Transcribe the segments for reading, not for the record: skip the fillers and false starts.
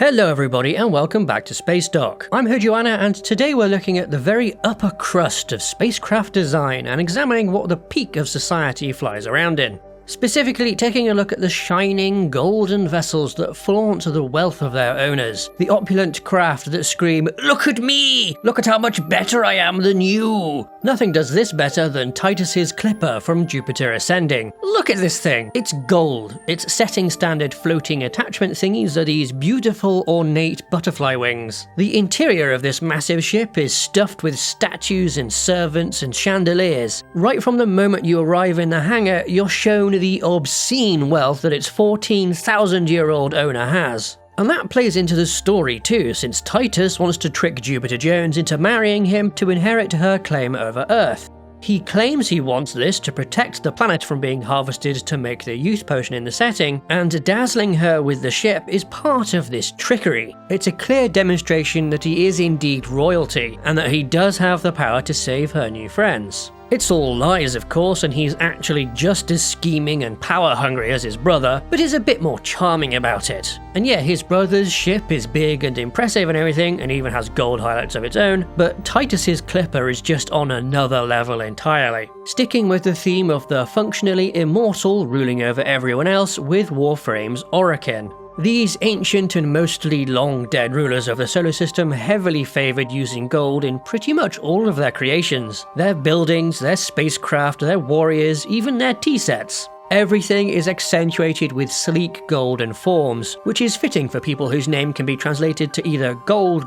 Hello everybody and welcome back to Spacedock. I'm Horatio and today we're looking at the very upper crust of spacecraft design and examining what the peak of society flies around in. Specifically taking a look at the shining golden vessels that flaunt the wealth of their owners, the opulent craft that scream, "Look at me! Look at how much better I am than you!" Nothing does this better than Tituss Clipper from Jupiter Ascending. Look at this thing! It's gold. Its setting standard floating attachment thingies are these beautiful ornate butterfly wings. The interior of this massive ship is stuffed with statues and servants and chandeliers. Right from the moment you arrive in the hangar, you're shown the obscene wealth that its 14,000-year-old owner has. And that plays into the story too, since Tituss wants to trick Jupiter Jones into marrying him to inherit her claim over Earth. He claims he wants this to protect the planet from being harvested to make the youth potion in the setting, and dazzling her with the ship is part of this trickery. It's a clear demonstration that he is indeed royalty, and that he does have the power to save her new friends. It's all lies, of course, and he's actually just as scheming and power-hungry as his brother, but is a bit more charming about it. And yeah, his brother's ship is big and impressive and everything, and even has gold highlights of its own, but Tituss's Clipper is just on another level entirely. Sticking with the theme of the functionally immortal ruling over everyone else with Warframes Oren. These ancient and mostly long-dead rulers of the solar system heavily favoured using gold in pretty much all of their creations. Their buildings, their spacecraft, their warriors, even their tea sets. Everything is accentuated with sleek golden forms, which is fitting for people whose name can be translated to either Gold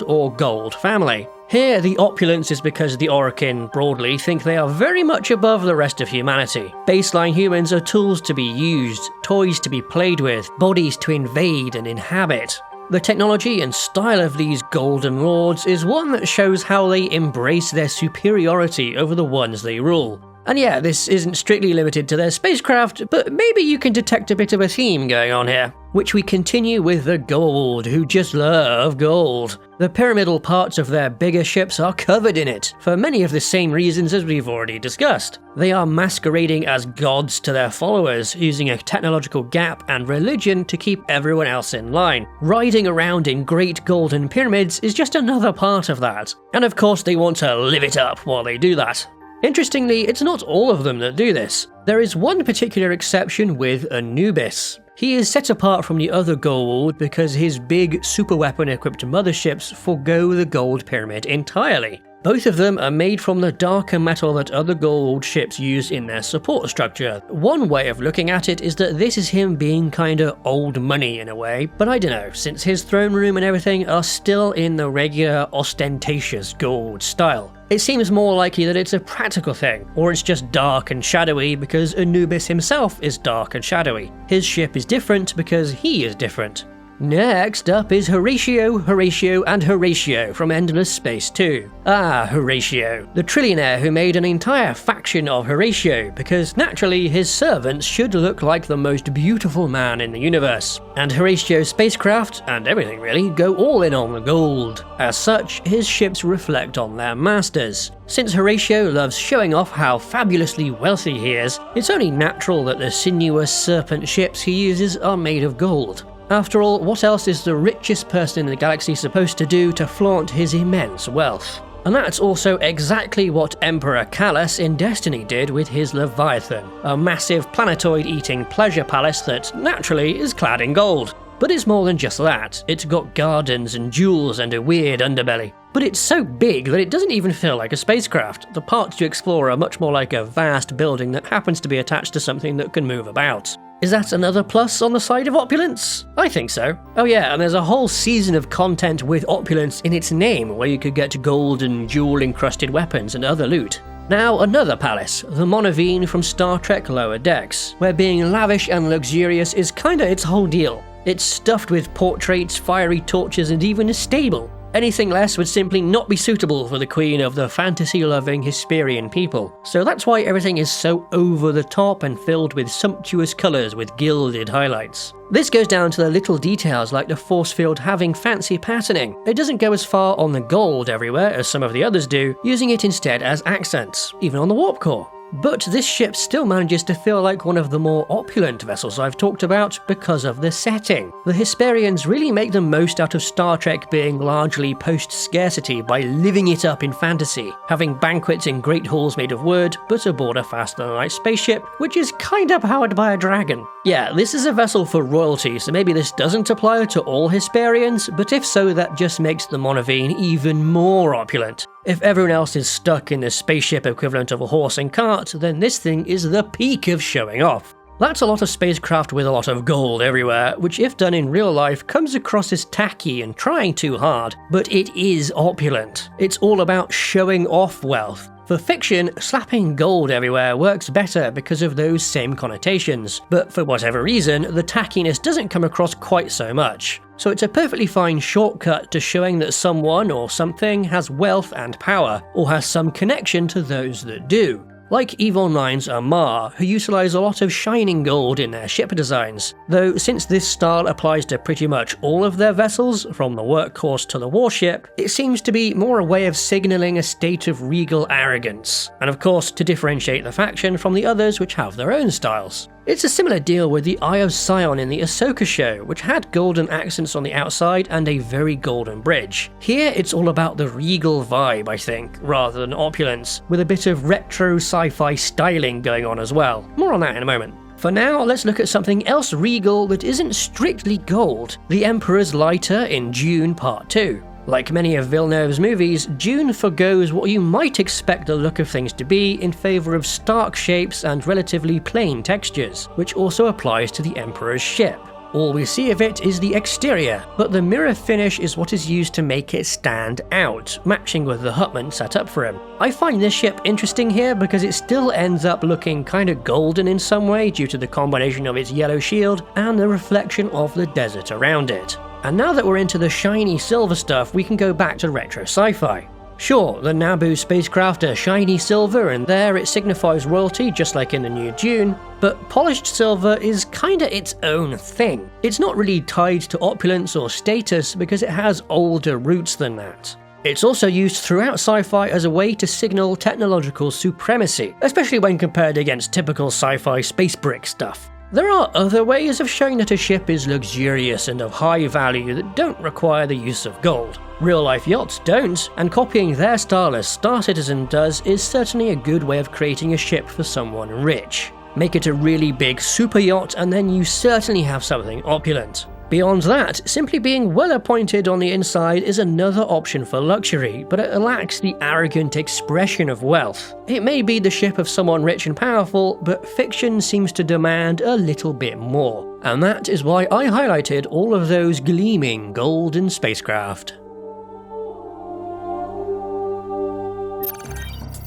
or Gold family. Here, the opulence is because the Oren broadly think they are very much above the rest of humanity. Baseline humans are tools to be used, toys to be played with, bodies to invade and inhabit. The technology and style of these golden lords is one that shows how they embrace their superiority over the ones they rule. And yeah, this isn't strictly limited to their spacecraft, but maybe you can detect a bit of a theme going on here. Which we continue with the gold, who just love gold. The pyramidal parts of their bigger ships are covered in it, for many of the same reasons as we've already discussed. They are masquerading as gods to their followers, using a technological gap and religion to keep everyone else in line. Riding around in great golden pyramids is just another part of that. And of course they want to live it up while they do that. Interestingly, it's not all of them that do this. There is one particular exception with Anubis. He is set apart from the other gold because his big superweapon-equipped motherships forgo the gold pyramid entirely. Both of them are made from the darker metal that other gold ships use in their support structure. One way of looking at it is that this is him being kinda old money in a way, but I don't know, since his throne room and everything are still in the regular ostentatious gold style. It seems more likely that it's a practical thing, or it's just dark and shadowy because Anubis himself is dark and shadowy. His ship is different because he is different. Next up is Horatio from Endless Space 2. Ah, Horatio, the trillionaire who made an entire faction of Horatio because naturally his servants should look like the most beautiful man in the universe. And Horatio's spacecraft, and everything really, go all in on the gold. As such, his ships reflect on their masters. Since Horatio loves showing off how fabulously wealthy he is, it's only natural that the sinuous serpent ships he uses are made of gold. After all, what else is the richest person in the galaxy supposed to do to flaunt his immense wealth? And that's also exactly what Emperor Callus in Destiny did with his Leviathan, a massive planetoid-eating pleasure palace that, naturally, is clad in gold. But it's more than just that. It's got gardens and jewels and a weird underbelly. But it's so big that it doesn't even feel like a spacecraft. The parts you explore are much more like a vast building that happens to be attached to something that can move about. Is that another plus on the side of opulence? I think so. Oh yeah, and there's a whole season of content with opulence in its name where you could get gold and jewel-encrusted weapons and other loot. Now another palace, the Monine from Star Trek Lower Decks, where being lavish and luxurious is kinda its whole deal. It's stuffed with portraits, fiery torches, and even a stable. Anything less would simply not be suitable for the queen of the fantasy-loving Hesperian people. So that's why everything is so over the top and filled with sumptuous colours with gilded highlights. This goes down to the little details like the force field having fancy patterning. It doesn't go as far on the gold everywhere as some of the others do, using it instead as accents, even on the warp core. But this ship still manages to feel like one of the more opulent vessels I've talked about because of the setting. The Hesperians really make the most out of Star Trek being largely post-scarcity by living it up in fantasy, having banquets in great halls made of wood, but aboard a faster-than-light spaceship, which is kinda powered by a dragon. Yeah, this is a vessel for royalty, so maybe this doesn't apply to all Hesperians, but if so, that just makes the Monine even more opulent. If everyone else is stuck in the spaceship equivalent of a horse and cart, then this thing is the peak of showing off. That's a lot of spacecraft with a lot of gold everywhere, which if done in real life comes across as tacky and trying too hard, but it is opulent. It's all about showing off wealth. For fiction, slapping gold everywhere works better because of those same connotations, but for whatever reason, the tackiness doesn't come across quite so much. So it's a perfectly fine shortcut to showing that someone or something has wealth and power, or has some connection to those that do. Like EVE Online's Amar, who utilise a lot of shining gold in their ship designs, though since this style applies to pretty much all of their vessels, from the workhorse to the warship, it seems to be more a way of signalling a state of regal arrogance, and of course to differentiate the faction from the others which have their own styles. It's a similar deal with the Eye of Sion in the Ahsoka show, which had golden accents on the outside and a very golden bridge. Here it's all about the regal vibe, I think, rather than opulence, with a bit of retro sci-fi styling going on as well. More on that in a moment. For now, let's look at something else regal that isn't strictly gold, the Emperor's Lighter in Dune Part 2. Like many of Villeneuve's movies, Dune forgoes what you might expect the look of things to be in favour of stark shapes and relatively plain textures, which also applies to the Emperor's ship. All we see of it is the exterior, but the mirror finish is what is used to make it stand out, matching with the hutment set up for him. I find this ship interesting here because it still ends up looking kinda golden in some way due to the combination of its yellow shield and the reflection of the desert around it. And now that we're into the shiny silver stuff, we can go back to retro sci-fi. Sure, the Naboo spacecraft are shiny silver and there it signifies royalty just like in the new Dune, but polished silver is kinda its own thing. It's not really tied to opulence or status because it has older roots than that. It's also used throughout sci-fi as a way to signal technological supremacy, especially when compared against typical sci-fi space brick stuff. There are other ways of showing that a ship is luxurious and of high value that don't require the use of gold. Real-life yachts don't, and copying their style as Star Citizen does is certainly a good way of creating a ship for someone rich. Make it a really big super yacht and then you certainly have something opulent. Beyond that, simply being well appointed on the inside is another option for luxury, but it lacks the arrogant expression of wealth. It may be the ship of someone rich and powerful, but fiction seems to demand a little bit more. And that is why I highlighted all of those gleaming golden spacecraft.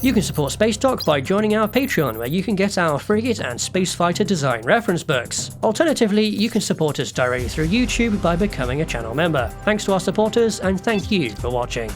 You can support Spacedock by joining our Patreon, where you can get our frigate and spacefighter design reference books. Alternatively, you can support us directly through YouTube by becoming a channel member. Thanks to our supporters, and thank you for watching.